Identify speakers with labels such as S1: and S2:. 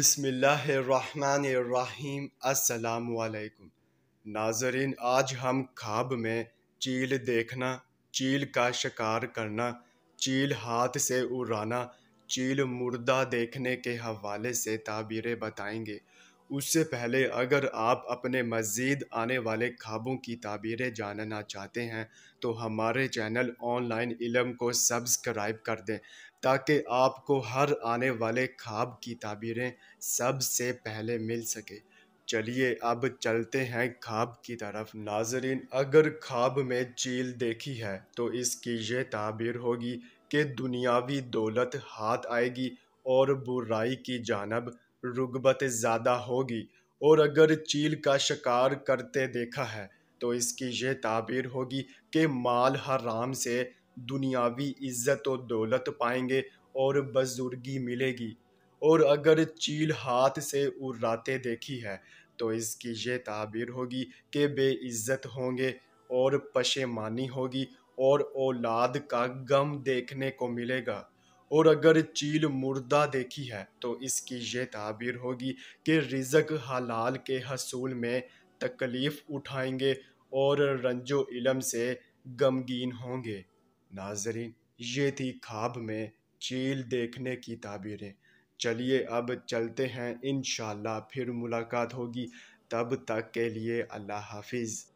S1: بسم اللہ الرحمن الرحیم۔ السلام علیکم ناظرین، آج ہم خواب میں چیل دیکھنا، چیل کا شکار کرنا، چیل ہاتھ سے اڑانا، چیل مردہ دیکھنے کے حوالے سے تعبیریں بتائیں گے۔ اس سے پہلے اگر آپ اپنے مزید آنے والے خوابوں کی تعبیریں جاننا چاہتے ہیں تو ہمارے چینل آن لائن علم کو سبسکرائب کر دیں تاکہ آپ کو ہر آنے والے خواب کی تعبیریں سب سے پہلے مل سکے۔ چلیے اب چلتے ہیں خواب کی طرف۔ ناظرین، اگر خواب میں چیل دیکھی ہے تو اس کی یہ تعبیر ہوگی کہ دنیاوی دولت ہاتھ آئے گی اور برائی کی جانب رغبت زیادہ ہوگی۔ اور اگر چیل کا شکار کرتے دیکھا ہے تو اس کی یہ تعبیر ہوگی کہ مال حرام سے دنیاوی عزت و دولت پائیں گے اور بزرگی ملے گی۔ اور اگر چیل ہاتھ سے اڑاتے دیکھی ہے تو اس کی یہ تعبیر ہوگی کہ بے عزت ہوں گے اور پشیمانی ہوگی اور اولاد کا غم دیکھنے کو ملے گا۔ اور اگر چیل مردہ دیکھی ہے تو اس کی یہ تعبیر ہوگی کہ رزق حلال کے حصول میں تکلیف اٹھائیں گے اور رنج و علم سے غمگین ہوں گے۔ ناظرین، یہ تھی خواب میں چیل دیکھنے کی تعبیریں۔ چلیے اب چلتے ہیں، انشاءاللہ پھر ملاقات ہوگی، تب تک کے لیے اللہ حافظ۔